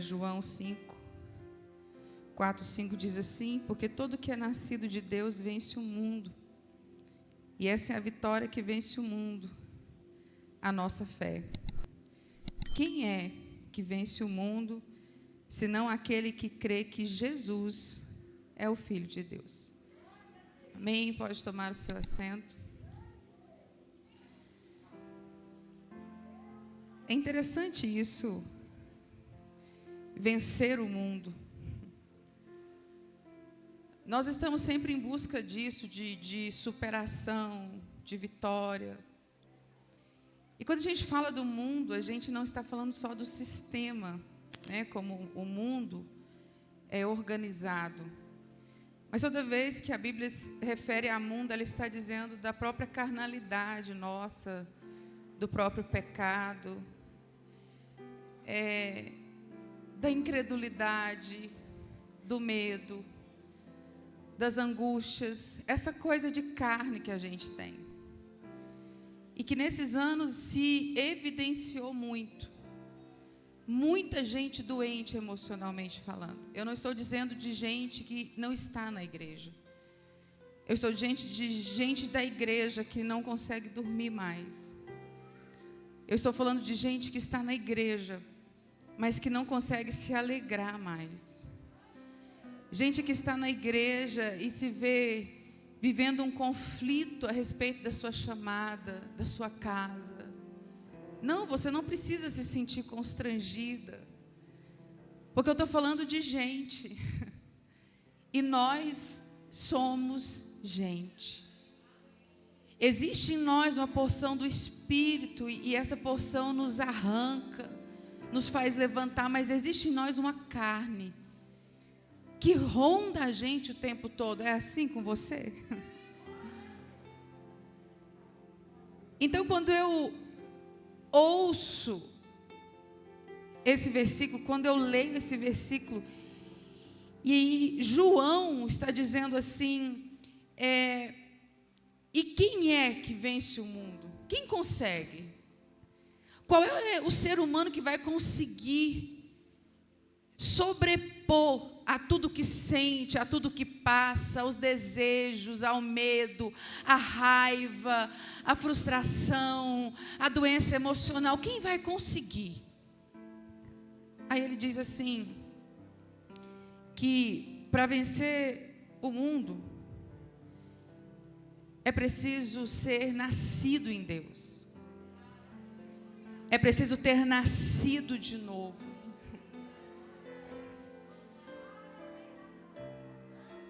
João 5, 4, 5 diz assim: porque todo que é nascido de Deus vence o mundo. E essa é a vitória que vence o mundo, a nossa fé. Quem é que vence o mundo, senão aquele que crê que Jesus é o Filho de Deus? Amém? Pode tomar o seu assento. É interessante isso, vencer o mundo. Nós estamos sempre em busca disso, de superação, de vitória. E quando a gente fala do mundo, a gente não está falando só do sistema, né, como o mundo é organizado. Mas toda vez que a Bíblia se refere a mundo, ela está dizendo da própria carnalidade nossa, do próprio pecado, da incredulidade, do medo, das angústias, essa coisa de carne que a gente tem. E que nesses anos se evidenciou muito. Muita gente doente emocionalmente falando. Eu não estou dizendo de gente que não está na igreja. Eu estou de gente da igreja que não consegue dormir mais. Eu estou falando de gente que está na igreja, mas que não consegue se alegrar mais. Gente que está na igreja e se vê vivendo um conflito a respeito da sua chamada, da sua casa. Não, você não precisa se sentir constrangida, porque eu estou falando de gente, e nós somos gente. Existe em nós uma porção do Espírito, e essa porção nos arranca, nos faz levantar, mas existe em nós uma carne, que ronda a gente o tempo todo. É assim com você? Então, quando eu ouço esse versículo, quando eu leio esse versículo, e João está dizendo assim, e quem é que vence o mundo? Quem consegue? Qual é o ser humano que vai conseguir sobrepor a tudo que sente, a tudo que passa, aos desejos, ao medo, à raiva, à frustração, à doença emocional? Quem vai conseguir? Aí ele diz assim, que para vencer o mundo, é preciso ser nascido em Deus. É preciso ter nascido de novo.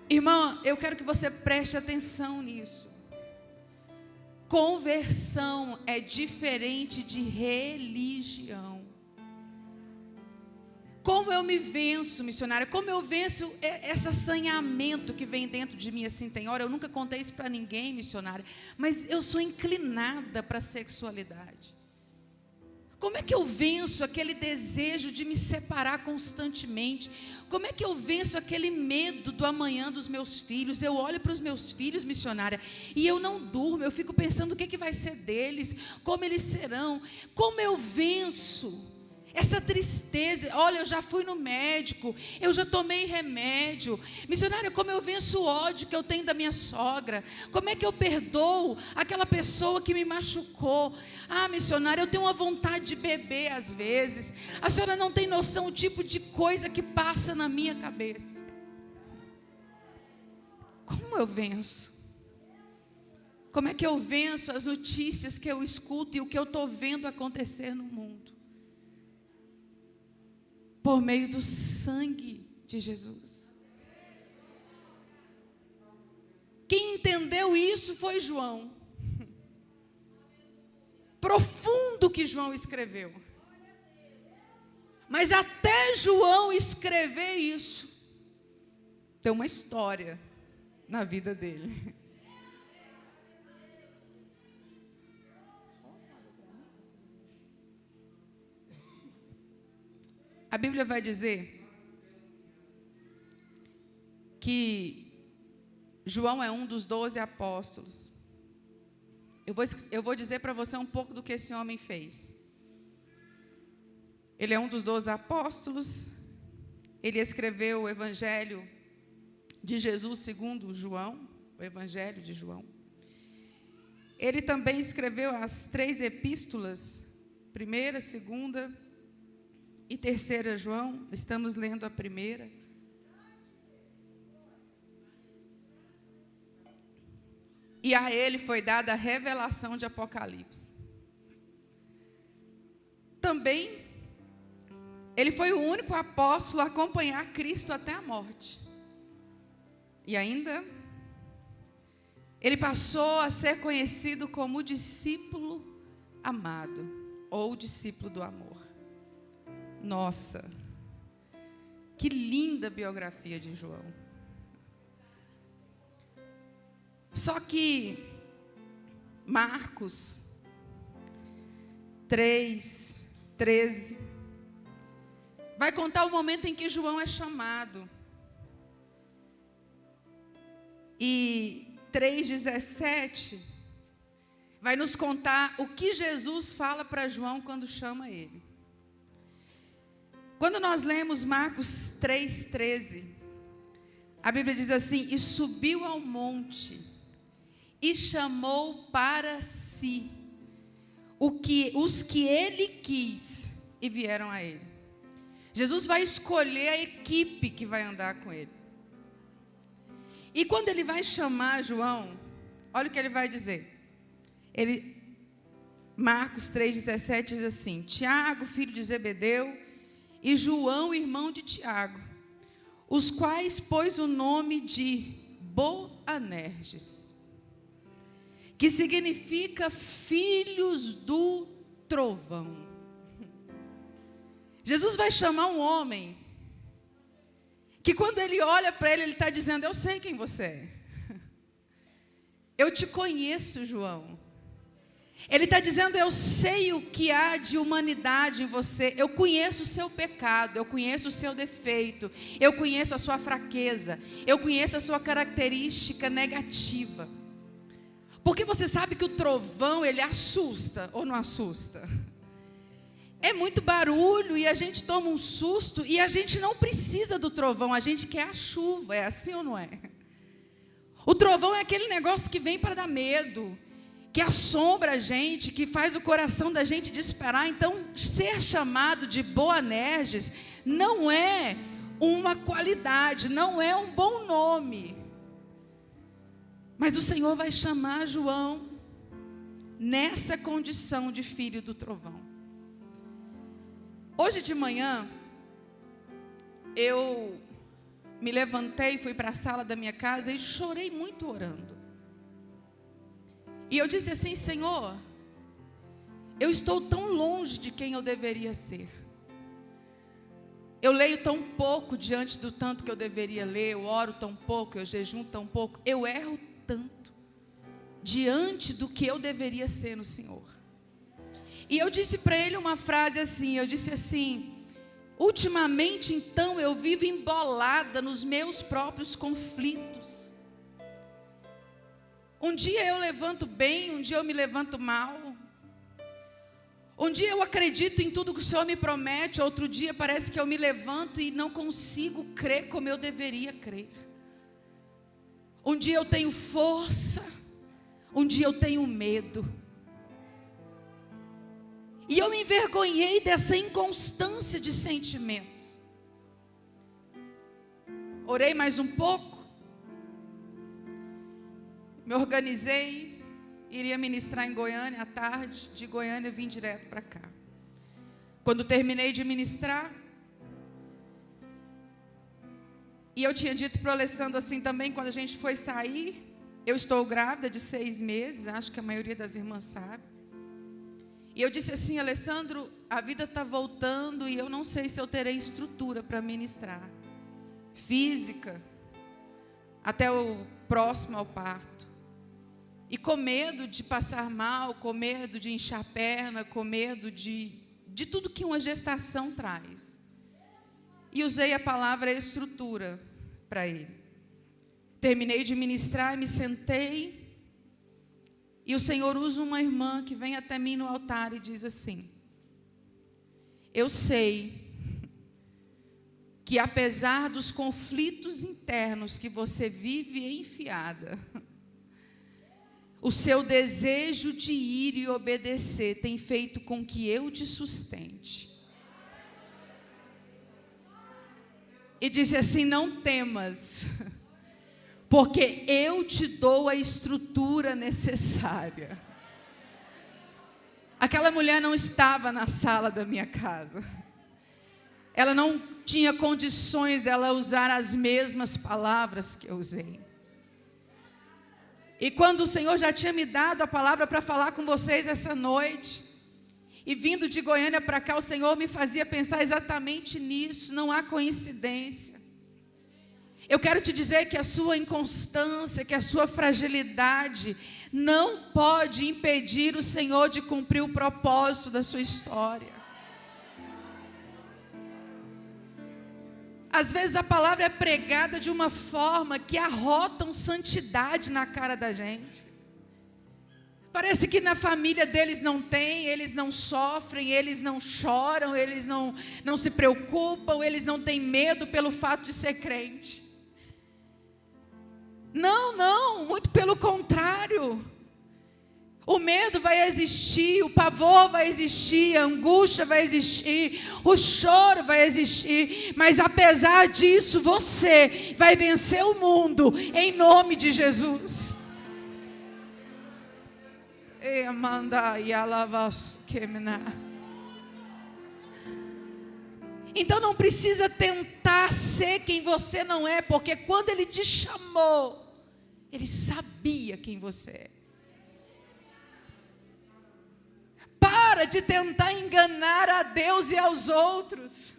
Irmão, eu quero que você preste atenção nisso. Conversão é diferente de religião. Como eu me venço, missionária? Como eu venço esse assanhamento que vem dentro de mim assim? Tem hora, eu nunca contei isso para ninguém, missionária, mas eu sou inclinada para a sexualidade. Como é que eu venço aquele desejo de me separar constantemente? Como é que eu venço aquele medo do amanhã dos meus filhos? Eu olho para os meus filhos, missionária, e eu não durmo. Eu fico pensando o que vai ser deles, como eles serão. Como eu venço essa tristeza? Olha, eu já fui no médico, eu já tomei remédio. Missionária, como eu venço o ódio que eu tenho da minha sogra? Como é que eu perdoo aquela pessoa que me machucou? Ah, missionária, eu tenho uma vontade de beber às vezes. A senhora não tem noção o tipo de coisa que passa na minha cabeça. Como eu venço? Como é que eu venço as notícias que eu escuto e o que eu estou vendo acontecer no mundo? Por meio do sangue de Jesus. Quem entendeu isso foi João. Profundo que João escreveu. Mas até João escrever isso, tem uma história na vida dele. A Bíblia vai dizer que João é um dos 12 apóstolos. Eu vou dizer para você um pouco do que esse homem fez. Ele é um dos 12 apóstolos, ele escreveu o Evangelho de Jesus segundo João, o Evangelho de João. Ele também escreveu as 3 epístolas, 1ª, 2ª e 3ª João. Estamos lendo a 1ª. E a ele foi dada a revelação de Apocalipse. Também, ele foi o único apóstolo a acompanhar Cristo até a morte. E ainda, ele passou a ser conhecido como o discípulo amado, ou discípulo do amor. Nossa, que linda biografia de João. Só que Marcos 3:13 vai contar o momento em que João é chamado. E 3:17 vai nos contar o que Jesus fala para João quando chama ele. Quando nós lemos Marcos 3:13, a Bíblia diz assim: e subiu ao monte e chamou para si os que ele quis, e vieram a ele. Jesus vai escolher a equipe que vai andar com ele. E quando ele vai chamar João, olha o que ele vai dizer. Marcos 3:17 diz assim: Tiago, filho de Zebedeu, e João, irmão de Tiago, os quais pôs o nome de Boanerges, que significa filhos do trovão. Jesus vai chamar um homem que quando ele olha para ele está dizendo: eu sei quem você é. Eu te conheço, João. Ele está dizendo: eu sei o que há de humanidade em você. Eu conheço o seu pecado, eu conheço o seu defeito, eu conheço a sua fraqueza, eu conheço a sua característica negativa. Porque você sabe que o trovão, ele assusta ou não assusta? É muito barulho e a gente toma um susto e a gente não precisa do trovão, a gente quer a chuva, é assim ou não é? O trovão é aquele negócio que vem para dar medo, que assombra a gente, que faz o coração da gente disparar. Então, ser chamado de Boanerges não é uma qualidade, não é um bom nome. Mas o Senhor vai chamar João nessa condição de filho do trovão. Hoje de manhã, eu me levantei, fui para a sala da minha casa e chorei muito orando. E eu disse assim: Senhor, eu estou tão longe de quem eu deveria ser. Eu leio tão pouco diante do tanto que eu deveria ler, eu oro tão pouco, eu jejuo tão pouco, eu erro tanto diante do que eu deveria ser no Senhor. E eu disse para ele uma frase assim, eu disse assim: ultimamente então eu vivo embolada nos meus próprios conflitos. Um dia eu levanto bem, um dia eu me levanto mal. Um dia eu acredito em tudo que o Senhor me promete, outro dia parece que eu me levanto e não consigo crer como eu deveria crer. Um dia eu tenho força, um dia eu tenho medo. E eu me envergonhei dessa inconstância de sentimentos. Orei mais um pouco, me organizei, iria ministrar em Goiânia à tarde, de Goiânia vim direto para cá. Quando terminei de ministrar, e eu tinha dito para o Alessandro assim também, quando a gente foi sair, eu estou grávida de 6 meses, acho que a maioria das irmãs sabe. E eu disse assim: Alessandro, a vida está voltando e eu não sei se eu terei estrutura para ministrar. Física, até o próximo ao parto. E com medo de passar mal, com medo de inchar a perna, com medo de tudo que uma gestação traz. E usei a palavra estrutura para ele. Terminei de ministrar, me sentei. E o Senhor usa uma irmã que vem até mim no altar e diz assim: eu sei que apesar dos conflitos internos que você vive enfiada, o seu desejo de ir e obedecer tem feito com que eu te sustente. E disse assim: não temas, porque eu te dou a estrutura necessária. Aquela mulher não estava na sala da minha casa. Ela não tinha condições dela usar as mesmas palavras que eu usei. E quando o Senhor já tinha me dado a palavra para falar com vocês essa noite, e vindo de Goiânia para cá, o Senhor me fazia pensar exatamente nisso. Não há coincidência. Eu quero te dizer que a sua inconstância, que a sua fragilidade não pode impedir o Senhor de cumprir o propósito da sua história. Às vezes a palavra é pregada de uma forma que arrotam santidade na cara da gente. Parece que na família deles não tem, eles não sofrem, eles não choram, eles não se preocupam, eles não têm medo pelo fato de ser crente. Não, muito pelo contrário. O medo vai existir, o pavor vai existir, a angústia vai existir, o choro vai existir, mas apesar disso, você vai vencer o mundo em nome de Jesus. Então não precisa tentar ser quem você não é, porque quando Ele te chamou, Ele sabia quem você é. Para de tentar enganar a Deus e aos outros.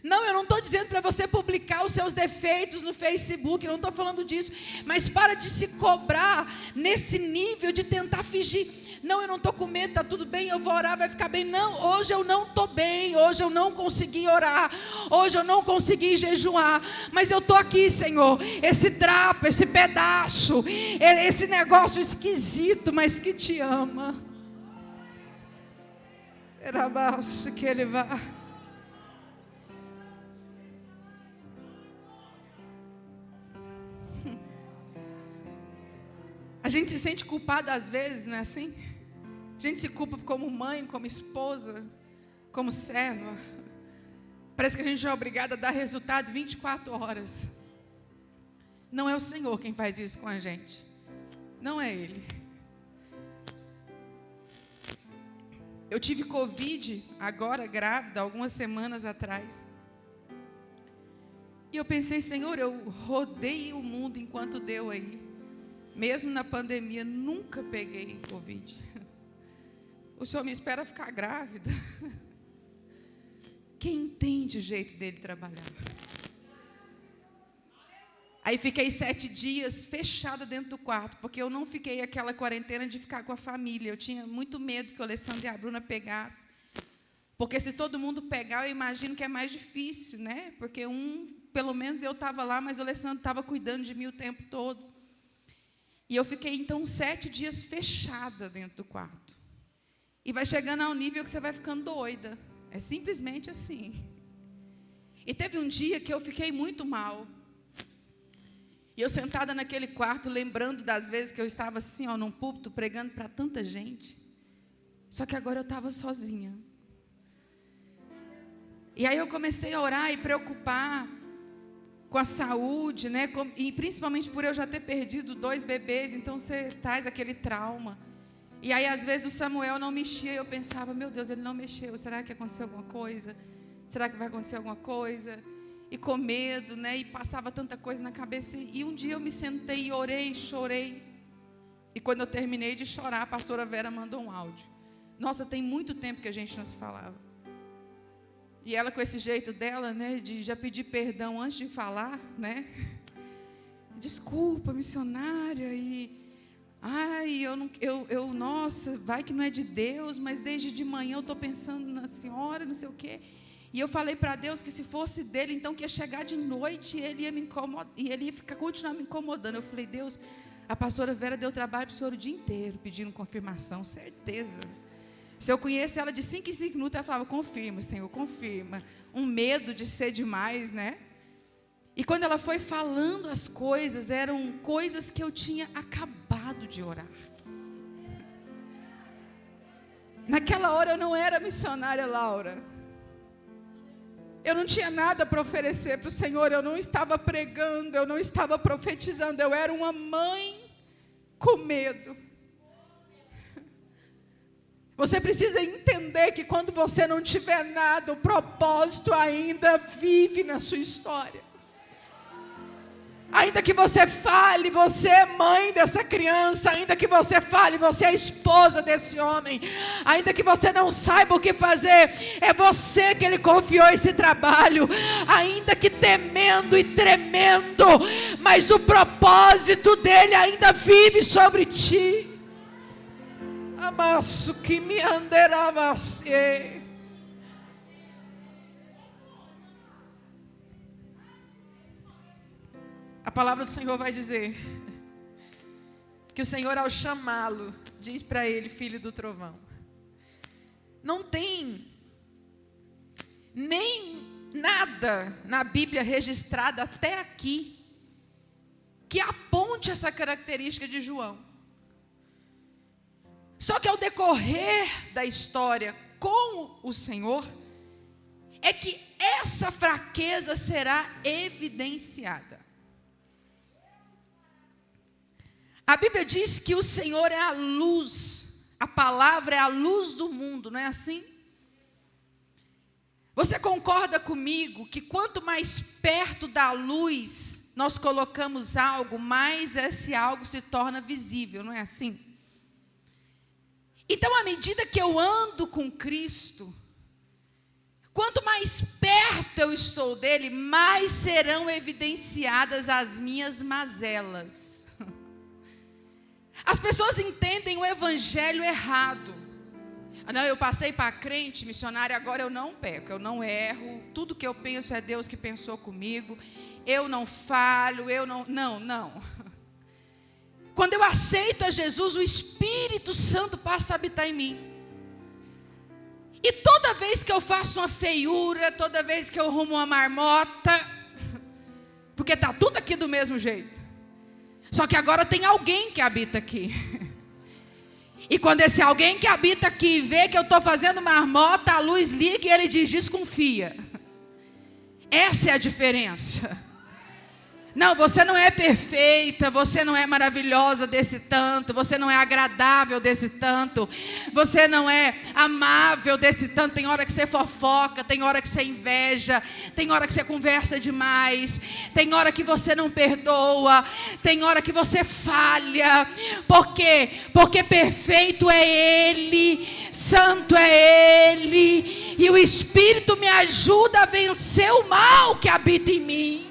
Não, eu não estou dizendo para você publicar os seus defeitos no Facebook, eu não estou falando disso. Mas para de se cobrar nesse nível de tentar fingir. Não, eu não estou com medo, está tudo bem, eu vou orar, vai ficar bem. Não, hoje eu não estou bem, hoje eu não consegui orar, hoje eu não consegui jejuar. Mas eu estou aqui, Senhor, esse trapo, esse pedaço, esse negócio esquisito, mas que te ama. Era baixo que Ele vai. A gente se sente culpado às vezes, não é assim? A gente se culpa como mãe, como esposa, como serva. Parece que a gente é obrigada a dar resultado 24 horas. Não é o Senhor quem faz isso com a gente. Não é Ele. Eu tive Covid, agora grávida, algumas semanas atrás. E eu pensei: Senhor, eu rodei o mundo enquanto deu aí. Mesmo na pandemia, nunca peguei Covid. O Senhor me espera ficar grávida. Quem entende o jeito dele trabalhar? Aí fiquei 7 dias fechada dentro do quarto, porque eu não fiquei aquela quarentena de ficar com a família. Eu tinha muito medo que o Alessandro e a Bruna pegassem. Porque se todo mundo pegar, eu imagino que é mais difícil, né? Porque pelo menos eu estava lá, mas o Alessandro estava cuidando de mim o tempo todo. E eu fiquei, então, 7 dias fechada dentro do quarto. E vai chegando ao nível que você vai ficando doida. É simplesmente assim. E teve um dia que eu fiquei muito mal. E eu sentada naquele quarto, lembrando das vezes que eu estava assim, num púlpito, pregando para tanta gente. Só que agora eu estava sozinha. E aí eu comecei a orar e preocupar com a saúde, né? E principalmente por eu já ter perdido 2 bebês, então você traz aquele trauma. E aí às vezes o Samuel não mexia, e eu pensava: meu Deus, ele não mexeu, será que aconteceu alguma coisa? Será que vai acontecer alguma coisa? E com medo, né? E passava tanta coisa na cabeça. E um dia eu me sentei e orei, chorei. E quando eu terminei de chorar, a pastora Vera mandou um áudio. Nossa, tem muito tempo que a gente não se falava. E ela, com esse jeito dela, né, de já pedir perdão antes de falar, né? Desculpa, missionária, nossa, vai que não é de Deus, mas desde de manhã eu estou pensando na senhora, não sei o quê. E eu falei para Deus que se fosse dele, então que ia chegar de noite e ele ia me incomodar, e ele ia continuar me incomodando. Eu falei: Deus, a pastora Vera deu trabalho para o senhor o dia inteiro, pedindo confirmação, certeza. Se eu conheço ela de 5 em 5 minutos, ela falava, confirma, Senhor, confirma. Um medo de ser demais, né? E quando ela foi falando as coisas, eram coisas que eu tinha acabado de orar. Naquela hora eu não era missionária, Laura. Eu não tinha nada para oferecer para o Senhor, eu não estava pregando, eu não estava profetizando, eu era uma mãe com medo. Você precisa entender que quando você não tiver nada, o propósito ainda vive na sua história. Ainda que você fale, você é mãe dessa criança. Ainda que você fale, você é esposa desse homem. Ainda que você não saiba o que fazer, é você que ele confiou esse trabalho. Ainda que temendo e tremendo, mas o propósito dele ainda vive sobre ti. Amasso que me anderava. A palavra do Senhor vai dizer que o Senhor, ao chamá-lo, diz para ele, filho do trovão. Não tem nem nada na Bíblia registrado até aqui que aponte essa característica de João. Só que ao decorrer da história com o Senhor, é que essa fraqueza será evidenciada. A Bíblia diz que o Senhor é a luz, a palavra é a luz do mundo, não é assim? Você concorda comigo que quanto mais perto da luz nós colocamos algo, mais esse algo se torna visível, não é assim? Então, à medida que eu ando com Cristo, quanto mais perto eu estou dele, mais serão evidenciadas as minhas mazelas. As pessoas entendem o evangelho errado. Não, eu passei para crente, missionária, agora eu não peco, eu não erro. Tudo que eu penso é Deus que pensou comigo. Eu não falho, eu não... Não. Quando eu aceito a Jesus, o Espírito Santo passa a habitar em mim. E toda vez que eu faço uma feiura, toda vez que eu arrumo uma marmota, porque está tudo aqui do mesmo jeito. Só que agora tem alguém que habita aqui. E quando esse alguém que habita aqui vê que eu estou fazendo marmota, a luz liga e ele diz, desconfia. Essa é a diferença. Não, você não é perfeita, você não é maravilhosa desse tanto, você não é agradável desse tanto, você não é amável desse tanto. Tem hora que você fofoca, tem hora que você inveja, tem hora que você conversa demais, tem hora que você não perdoa, tem hora que você falha. Por quê? Porque perfeito é Ele, santo é Ele, e o Espírito me ajuda a vencer o mal que habita em mim.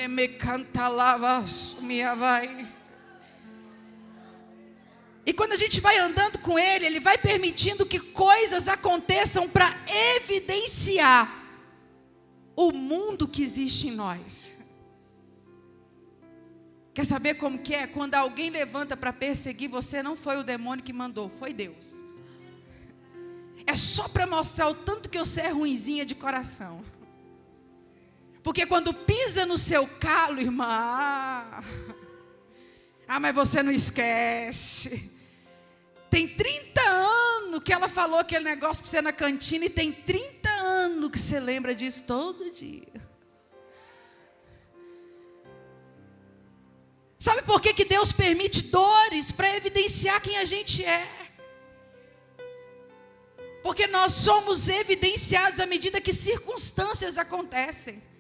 Me canta lava, minha vai. E quando a gente vai andando com Ele, Ele vai permitindo que coisas aconteçam para evidenciar o mundo que existe em nós. Quer saber como que é? Quando alguém levanta para perseguir você, não foi o demônio que mandou, foi Deus. É só para mostrar o tanto que você é ruinzinha de coração. Porque quando pisa no seu calo, irmã, mas você não esquece. Tem 30 anos que ela falou aquele negócio para você na cantina, e tem 30 anos que você lembra disso todo dia. Sabe por que Deus permite dores? Para evidenciar quem a gente é. Porque nós somos evidenciados à medida que circunstâncias acontecem.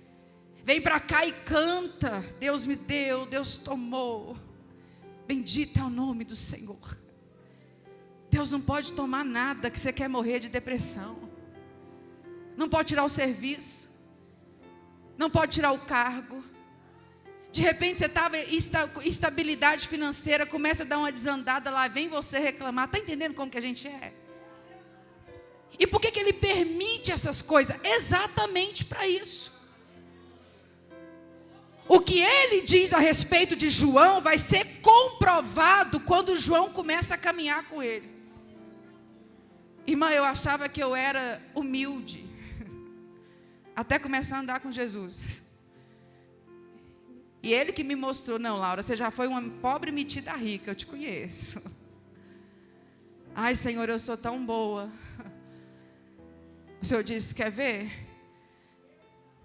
Vem para cá e canta. Deus me deu, Deus tomou. Bendito é o nome do Senhor. Deus não pode tomar nada que você quer morrer de depressão. Não pode tirar o serviço. Não pode tirar o cargo. De repente você estava em estabilidade financeira, começa a dar uma desandada, lá vem você reclamar. Está entendendo como que a gente é? E por que Ele permite essas coisas? Exatamente para isso. O que ele diz a respeito de João vai ser comprovado quando João começa a caminhar com ele. Irmã, eu achava que eu era humilde, até começar a andar com Jesus. E ele que me mostrou, não, Laura, você já foi uma pobre metida rica, eu te conheço. Ai, Senhor, eu sou tão boa. O Senhor disse, quer ver?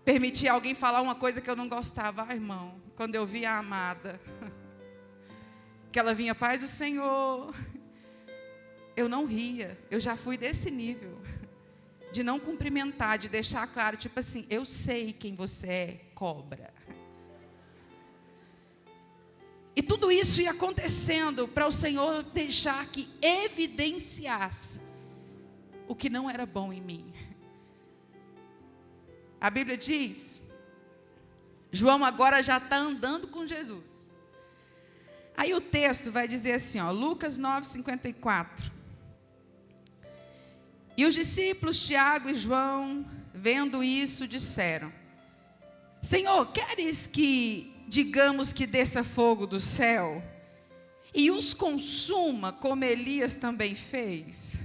Permitir alguém falar uma coisa que eu não gostava. Ai, irmão, quando eu vi a amada, que ela vinha, paz do Senhor, eu não ria, eu já fui desse nível, de não cumprimentar, de deixar claro, tipo assim, eu sei quem você é, cobra. E tudo isso ia acontecendo para o Senhor deixar que evidenciasse o que não era bom em mim. A Bíblia diz, João agora já está andando com Jesus. Aí o texto vai dizer assim, ó, Lucas 9:54. E os discípulos Tiago e João, vendo isso, disseram, Senhor, queres que digamos que desça fogo do céu e os consuma como Elias também fez?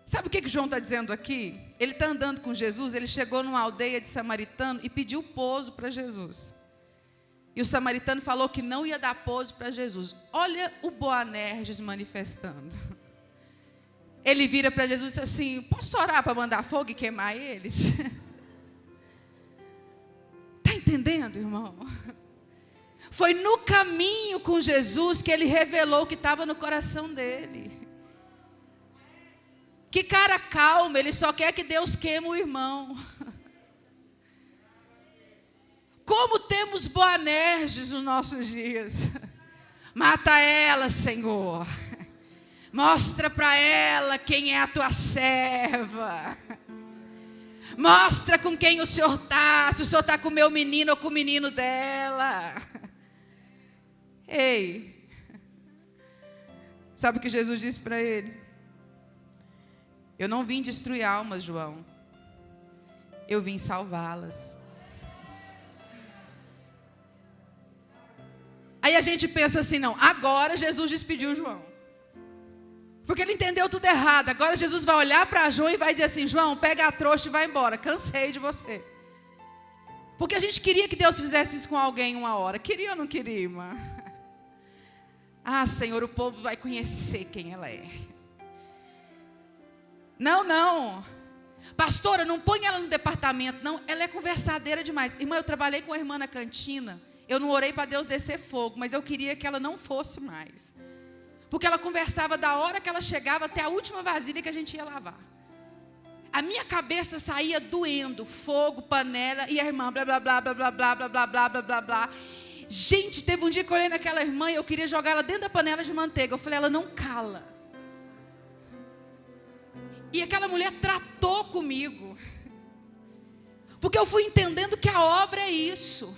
Sabe o que João está dizendo aqui? Ele está andando com Jesus, ele chegou numa aldeia de samaritano e pediu pouso para Jesus. E o samaritano falou que não ia dar pouso para Jesus. Olha o Boanerges manifestando. Ele vira para Jesus e diz assim, posso orar para mandar fogo e queimar eles? Está entendendo, irmão? Foi no caminho com Jesus que ele revelou o que estava no coração dele. Que cara calma, ele só quer que Deus queime o irmão. Como temos Boanerges nos nossos dias. Mata ela, Senhor. Mostra para ela quem é a tua serva. Mostra com quem o Senhor está. Se o Senhor está com o meu menino ou com o menino dela. Ei. Sabe o que Jesus disse para ele? Eu não vim destruir almas, João. Eu vim salvá-las. Aí a gente pensa assim, não, agora Jesus despediu João. Porque ele entendeu tudo errado. Agora Jesus vai olhar para João e vai dizer assim, João, pega a trouxa e vai embora. Cansei de você. Porque a gente queria que Deus fizesse isso com alguém uma hora. Queria ou não queria, irmã? Ah, Senhor, o povo vai conhecer quem ela é. Não, não. Pastora, não põe ela no departamento, não. Ela é conversadeira demais. Irmã, eu trabalhei com a irmã na cantina. Eu não orei para Deus descer fogo, mas eu queria que ela não fosse mais. Porque ela conversava da hora que ela chegava até a última vasilha que a gente ia lavar. A minha cabeça saía doendo, fogo, panela, e a irmã blá, blá, blá, blá, blá, blá, blá, blá, blá, blá, blá, blá. Gente, teve um dia que eu olhei naquela irmã e eu queria jogar ela dentro da panela de manteiga. Eu falei, ela não cala. E aquela mulher tratou comigo. Porque eu fui entendendo que a obra é isso.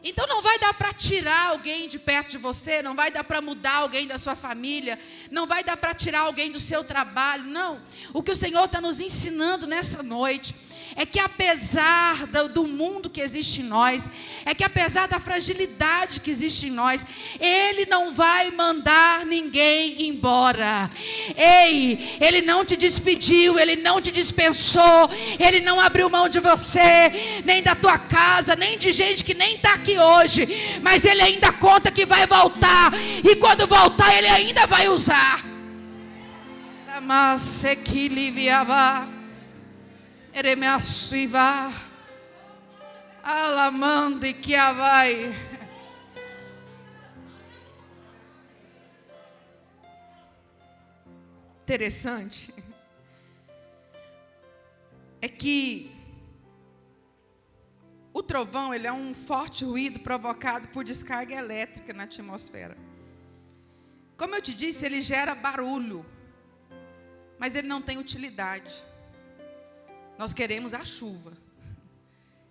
Então não vai dar para tirar alguém de perto de você, não vai dar para mudar alguém da sua família, não vai dar para tirar alguém do seu trabalho, não. O que o Senhor está nos ensinando nessa noite é que apesar do mundo que existe em nós, é que apesar da fragilidade que existe em nós, Ele não vai mandar ninguém embora. Ei, Ele não te despediu, Ele não te dispensou, Ele não abriu mão de você, nem da tua casa, nem de gente que nem está aqui hoje, mas Ele ainda conta que vai voltar, e quando voltar Ele ainda vai usar. Eremeasuiva, alamande que vai. Interessante é que o trovão, ele é um forte ruído provocado por descarga elétrica na atmosfera. Como eu te disse, ele gera barulho, mas ele não tem utilidade. Nós queremos a chuva.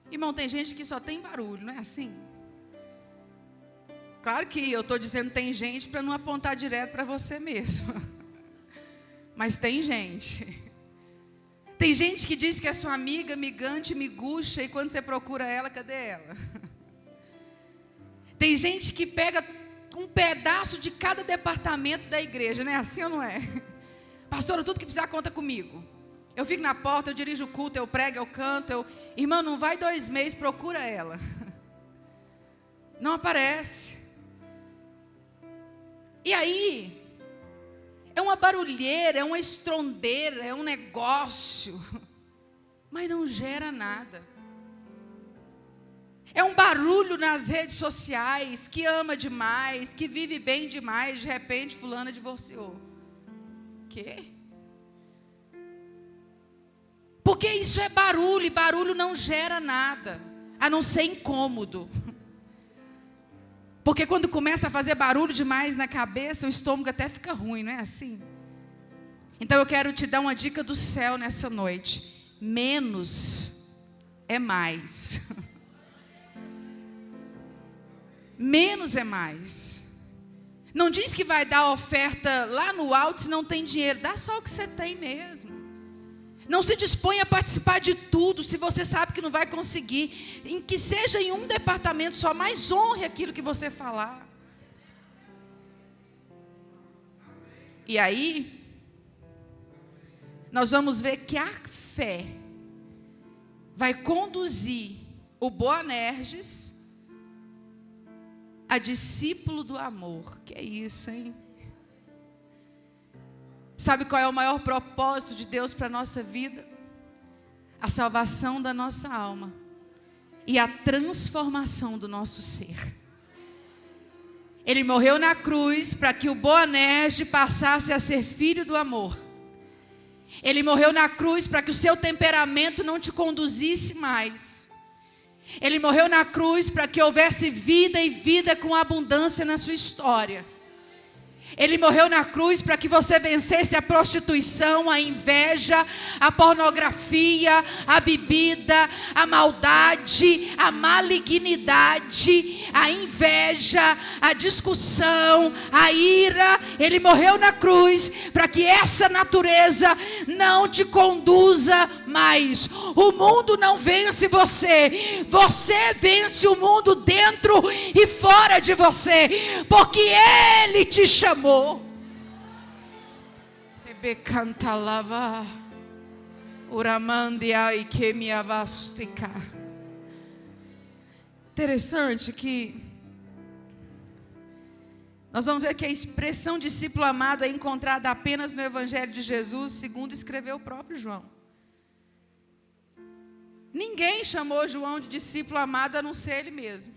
Irmão, tem gente que só tem barulho, não é assim? Claro que eu estou dizendo tem gente para não apontar direto para você mesmo. Mas tem gente. Tem gente que diz que é sua amiga, migante, miguxa, e quando você procura ela, cadê ela? Tem gente que pega um pedaço de cada departamento da igreja, não é assim ou não é? Pastora, tudo que precisar conta comigo. Eu fico na porta, eu dirijo o culto, eu prego, eu canto. Irmã, não vai 2 meses, procura ela. Não aparece. E aí, é uma barulheira, é uma estrondeira, é um negócio, mas não gera nada. É um barulho nas redes sociais, que ama demais, que vive bem demais, de repente fulana divorciou. Quê? Porque isso é barulho, e barulho não gera nada, a não ser incômodo. Porque quando começa a fazer barulho demais na cabeça, o estômago até fica ruim, não é assim? Então eu quero te dar uma dica do céu nessa noite. Menos é mais. Menos é mais. Não diz que vai dar oferta lá no alto se não tem dinheiro. Dá só o que você tem mesmo. Não se dispõe a participar de tudo se você sabe que não vai conseguir. Em que seja em um departamento só, mais honre aquilo que você falar. E aí, nós vamos ver que a fé vai conduzir o Boanerges a discípulo do amor. Que é isso, hein? Sabe qual é o maior propósito de Deus para a nossa vida? A salvação da nossa alma e a transformação do nosso ser. Ele morreu na cruz para que o Boanerges passasse a ser filho do amor. Ele morreu na cruz para que o seu temperamento não te conduzisse mais. Ele morreu na cruz para que houvesse vida e vida com abundância na sua história. Ele morreu na cruz para que você vencesse a prostituição, a inveja, a pornografia, a bebida, a maldade, a malignidade, a inveja, a discussão, a ira. Ele morreu na cruz para que essa natureza não te conduza mais. O mundo não vence você. Você vence o mundo dentro e fora de você, porque Ele te chamou. Interessante que nós vamos ver que a expressão discípulo amado é encontrada apenas no Evangelho de Jesus, segundo escreveu o próprio João. Ninguém chamou João de discípulo amado a não ser ele mesmo.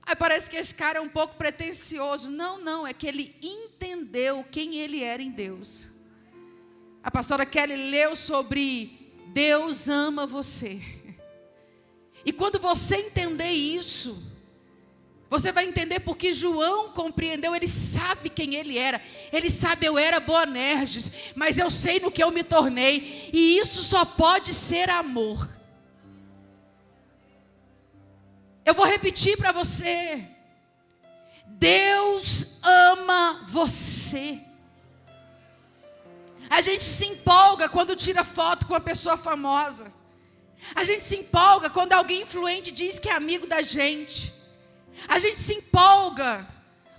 Aí parece que esse cara é um pouco pretensioso. Não, é que ele entendeu quem ele era em Deus. A pastora Kelly leu sobre Deus ama você. E quando você entender isso, você vai entender porque João compreendeu. Ele sabe quem ele era. Ele sabe, eu era Boanerges, mas eu sei no que eu me tornei. E isso só pode ser amor. Eu vou repetir para você. Deus ama você. A gente se empolga quando tira foto com uma pessoa famosa. A gente se empolga quando alguém influente diz que é amigo da gente. A gente se empolga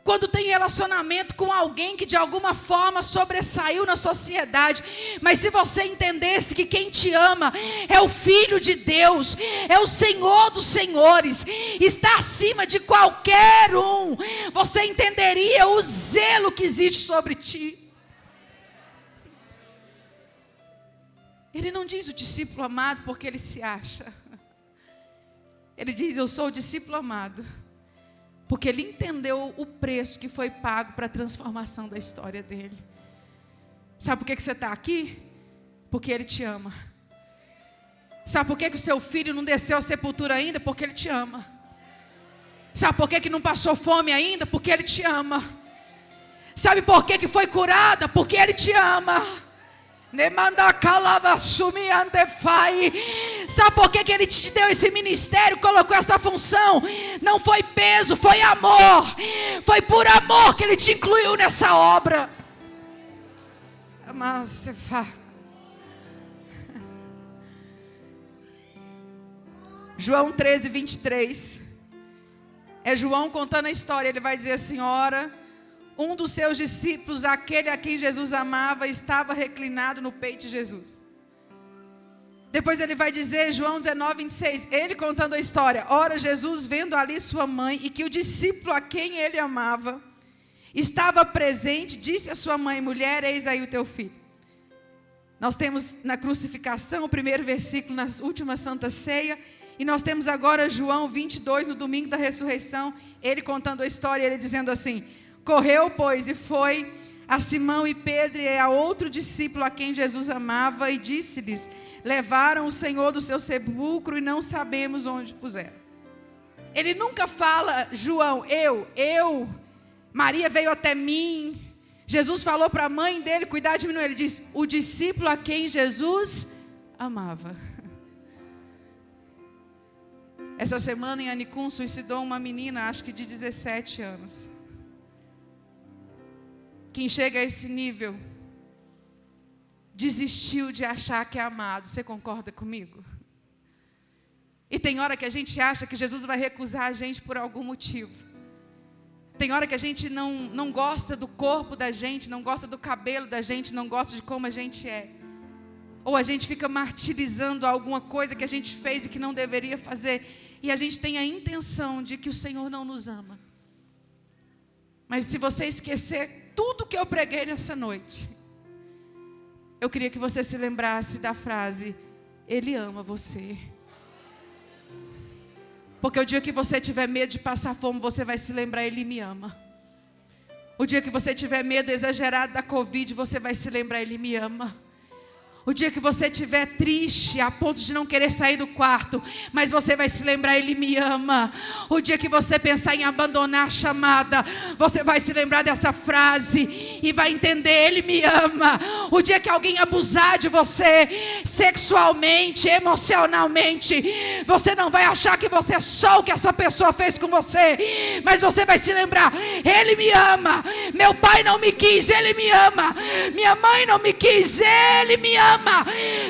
quando tem relacionamento com alguém que de alguma forma sobressaiu na sociedade. Mas se você entendesse que quem te ama é o Filho de Deus, é o Senhor dos Senhores, está acima de qualquer um, você entenderia o zelo que existe sobre ti. Ele não diz o discípulo amado porque ele se acha. Ele diz, eu sou o discípulo amado porque ele entendeu o preço que foi pago para a transformação da história dele. Sabe por que você está aqui? Porque ele te ama. Sabe por que o seu filho não desceu à sepultura ainda? Porque ele te ama. Sabe por que não passou fome ainda? Porque ele te ama. Sabe por que foi curada? Porque ele te ama. Sabe por que ele te deu esse ministério, colocou essa função? Não foi peso, foi amor. Foi por amor que ele te incluiu nessa obra. João 13, 23. É João contando a história. Ele vai dizer assim: ora, um dos seus discípulos, aquele a quem Jesus amava, estava reclinado no peito de Jesus. Depois ele vai dizer, João 19, 26, ele contando a história. Ora, Jesus, vendo ali sua mãe e que o discípulo a quem ele amava estava presente, disse à sua mãe: mulher, eis aí o teu filho. Nós temos na crucificação o primeiro versículo na última Santa Ceia. E nós temos agora João 22, no domingo da ressurreição, ele contando a história, ele dizendo assim: correu, pois, e foi a Simão e Pedro e a outro discípulo a quem Jesus amava, e disse-lhes: levaram o Senhor do seu sepulcro e não sabemos onde puseram. Ele nunca fala, João, Maria veio até mim. Jesus falou para a mãe dele cuidar de mim. Ele diz: o discípulo a quem Jesus amava. Essa semana em Anicum suicidou uma menina, acho que de 17 anos. Quem chega a esse nível desistiu de achar que é amado. Você concorda comigo? E tem hora que a gente acha que Jesus vai recusar a gente por algum motivo. Tem hora que a gente não gosta do corpo da gente, não gosta do cabelo da gente, não gosta de como a gente é. Ou a gente fica martirizando alguma coisa que a gente fez e que não deveria fazer. E a gente tem a intenção de que o Senhor não nos ama. Mas se você esquecer tudo que eu preguei nessa noite, eu queria que você se lembrasse da frase: Ele ama você. Porque o dia que você tiver medo de passar fome, você vai se lembrar: Ele me ama. O dia que você tiver medo exagerado da Covid, você vai se lembrar: Ele me ama. O dia que você estiver triste, a ponto de não querer sair do quarto, mas você vai se lembrar: Ele me ama. O dia que você pensar em abandonar a chamada, você vai se lembrar dessa frase e vai entender: Ele me ama. O dia que alguém abusar de você, sexualmente, emocionalmente, você não vai achar que você é só o que essa pessoa fez com você, mas você vai se lembrar: Ele me ama. Meu pai não me quis, Ele me ama. Minha mãe não me quis, Ele me ama.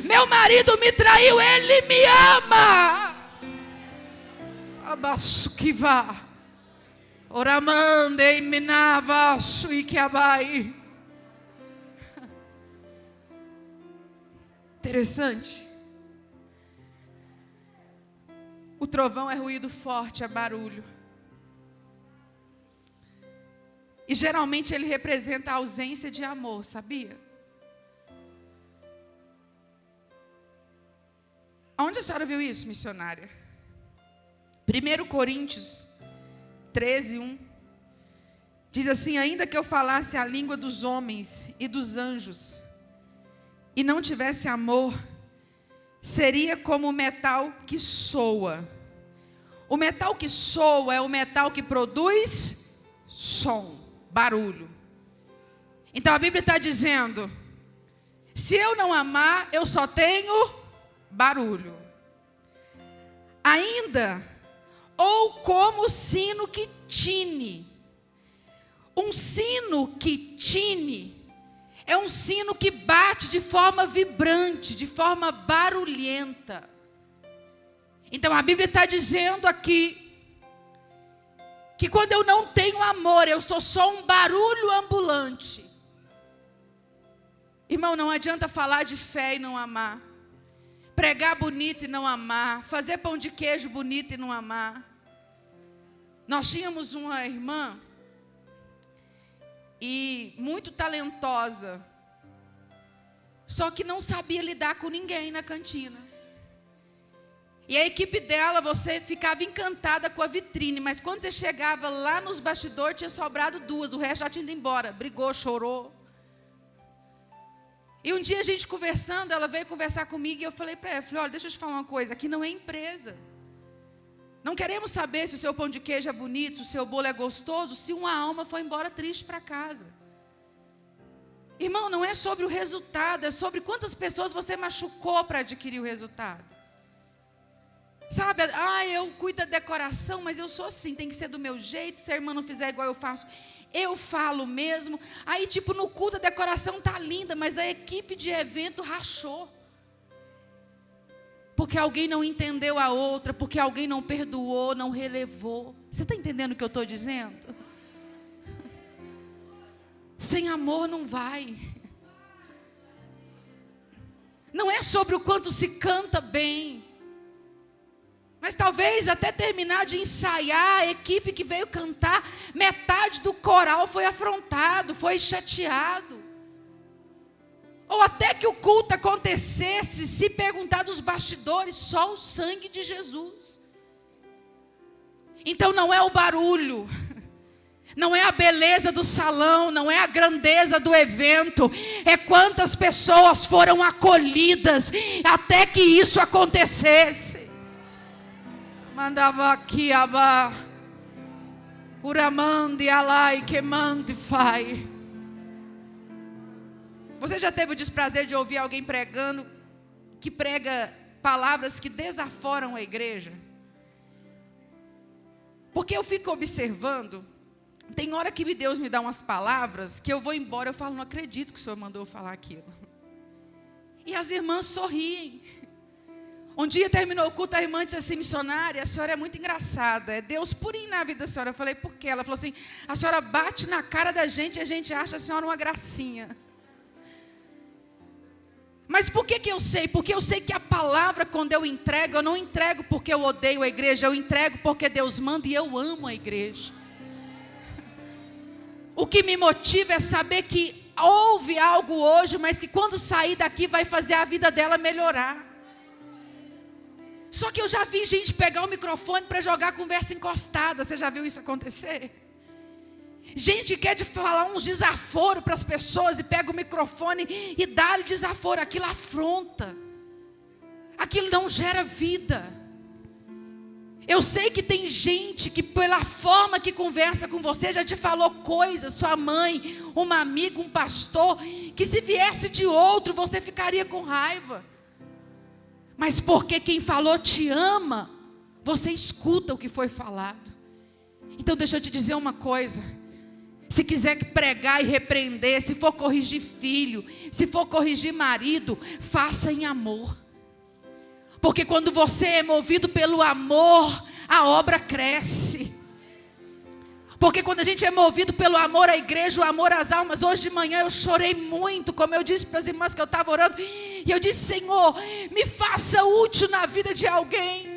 Meu marido me traiu, Ele me ama. Abasukiva Oramande minava suikiabai. Interessante. O trovão é ruído forte, é barulho. E geralmente ele representa a ausência de amor, sabia? Onde a senhora viu isso, missionária? 1 Coríntios 13, 1. Diz assim: ainda que eu falasse a língua dos homens e dos anjos, e não tivesse amor, seria como o metal que soa. O metal que soa é o metal que produz som, barulho. Então a Bíblia está dizendo: se eu não amar, eu só tenho barulho. Ainda, ou como sino que tine. Um sino que tine é um sino que bate de forma vibrante, de forma barulhenta. Então a Bíblia está dizendo aqui que quando eu não tenho amor, eu sou só um barulho ambulante. Irmão, não adianta falar de fé e não amar. Pregar bonito e não amar. Fazer pão de queijo bonito e não amar. Nós tínhamos uma irmã e muito talentosa, só que não sabia lidar com ninguém na cantina. E a equipe dela, você ficava encantada com a vitrine, mas quando você chegava lá nos bastidores, tinha sobrado 2, o resto já tinha ido embora. Brigou, chorou. E um dia a gente conversando, ela veio conversar comigo e eu falei para ela, olha, deixa eu te falar uma coisa, aqui não é empresa. Não queremos saber se o seu pão de queijo é bonito, se o seu bolo é gostoso, se uma alma foi embora triste para casa. Irmão, não é sobre o resultado, é sobre quantas pessoas você machucou para adquirir o resultado. Sabe, eu cuido da decoração, mas eu sou assim, tem que ser do meu jeito, se a irmã não fizer igual eu faço, eu falo mesmo. Aí tipo, no culto a decoração tá linda, mas a equipe de evento rachou. porque alguém não entendeu a outra, porque alguém não perdoou, não relevou. Você está entendendo o que eu estou dizendo? Sem amor não vai. Não é sobre o quanto se canta bem, mas talvez até terminar de ensaiar, a equipe que veio cantar, metade do coral foi afrontado, foi chateado. Ou até que o culto acontecesse, se perguntar dos bastidores, só o sangue de Jesus. Então não é o barulho, não é a beleza do salão, não é a grandeza do evento, é quantas pessoas foram acolhidas até que isso acontecesse. Mandava aqui, abá, uramande, alai, queimante, fai. Você já teve o desprazer de ouvir alguém pregando, que prega palavras que desaforam a igreja? Porque eu fico observando, tem hora que Deus me dá umas palavras, que eu vou embora, eu falo, não acredito que o Senhor mandou eu falar aquilo. E as irmãs sorriem. Um dia terminou o culto, a irmã disse assim, missionária, a senhora é muito engraçada, é Deus purinho na vida da senhora. Eu falei, por quê? Ela falou assim, a senhora bate na cara da gente e a gente acha a senhora uma gracinha. Mas por que eu sei? Porque eu sei que a palavra, quando eu não entrego porque eu odeio a igreja, eu entrego porque Deus manda e eu amo a igreja. O que me motiva é saber que houve algo hoje, mas que quando sair daqui vai fazer a vida dela melhorar. Só que eu já vi gente pegar o microfone para jogar conversa encostada. Você já viu isso acontecer? Gente quer falar uns desaforos para as pessoas e pega o microfone e dá-lhe desaforo. Aquilo afronta. Aquilo não gera vida. Eu sei que tem gente que pela forma que conversa com você já te falou coisas, sua mãe, uma amiga, um pastor, que se viesse de outro você ficaria com raiva. Mas porque quem falou te ama, você escuta o que foi falado. Então deixa eu te dizer uma coisa. Se quiser pregar e repreender, se for corrigir filho, se for corrigir marido, faça em amor. Porque quando você é movido pelo amor, a obra cresce. Porque quando a gente é movido pelo amor à igreja, o amor às almas, hoje de manhã eu chorei muito, como eu disse para as irmãs que eu estava orando, e eu disse, Senhor, me faça útil na vida de alguém.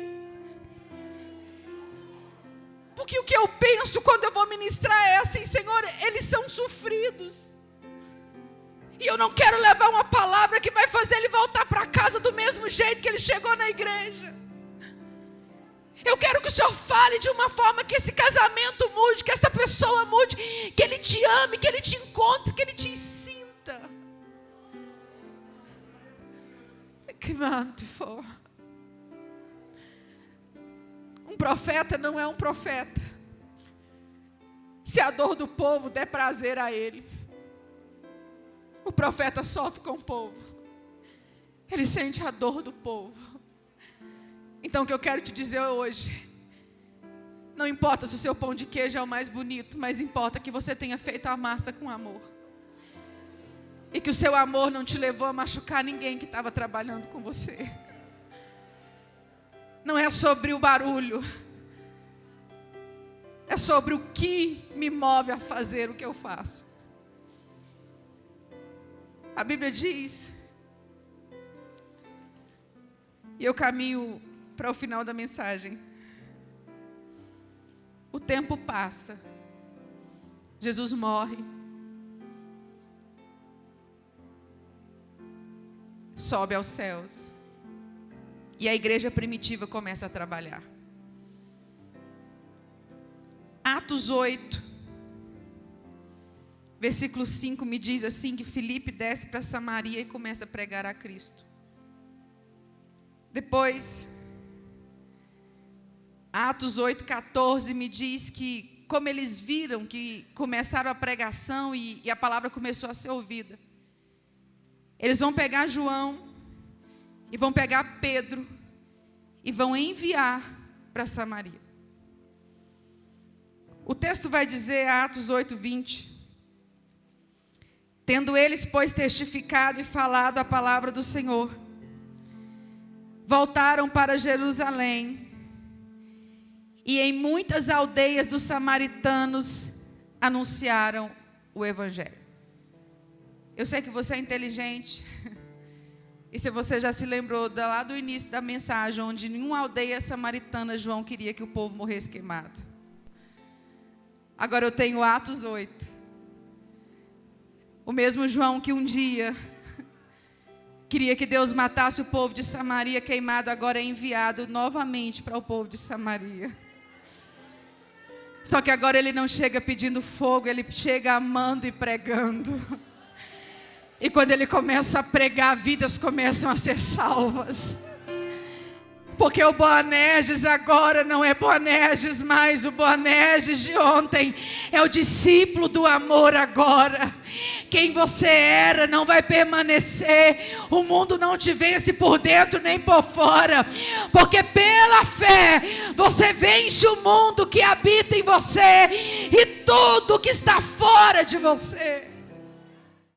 Porque o que eu penso quando eu vou ministrar é assim, Senhor, eles são sofridos. E eu não quero levar uma palavra que vai fazer ele voltar para casa do mesmo jeito que ele chegou na igreja. Eu quero que o Senhor fale de uma forma que esse casamento mude, que essa pessoa mude, que ele te ame, que ele te encontre, que ele te sinta. Que manto for. Um profeta não é um profeta se a dor do povo der prazer a ele. O profeta sofre com o povo. Ele sente a dor do povo. Então o que eu quero te dizer hoje, não importa se o seu pão de queijo é o mais bonito, mas importa que você tenha feito a massa com amor. E que o seu amor não te levou a machucar ninguém que estava trabalhando com você. Não é sobre o barulho. É sobre o que me move a fazer o que eu faço. A Bíblia diz, e eu caminho para o final da mensagem. O tempo passa. Jesus morre. Sobe aos céus. E a igreja primitiva começa a trabalhar. Atos 8, versículo 5 me diz assim, que Filipe desce para Samaria e começa a pregar a Cristo. Depois, Atos 8,14 me diz que, como eles viram que começaram a pregação e a palavra começou a ser ouvida, eles vão pegar João e vão pegar Pedro e vão enviar para Samaria. O texto vai dizer, Atos 8:20, tendo eles, pois, testificado e falado a palavra do Senhor, voltaram para Jerusalém, e em muitas aldeias dos samaritanos anunciaram o evangelho. Eu sei que você é inteligente, e se você já se lembrou lá do início da mensagem, onde em uma aldeia samaritana João queria que o povo morresse queimado. Agora eu tenho Atos 8. O mesmo João que um dia queria que Deus matasse o povo de Samaria queimado, agora é enviado novamente para o povo de Samaria. Só que agora ele não chega pedindo fogo, ele chega amando e pregando. E quando ele começa a pregar, vidas começam a ser salvas. Porque o Boanerges agora não é Boanerges mais, o Boanerges de ontem é o discípulo do amor agora. Quem você era não vai permanecer, o mundo não te vence por dentro nem por fora, porque pela fé você vence o mundo que habita em você e tudo que está fora de você.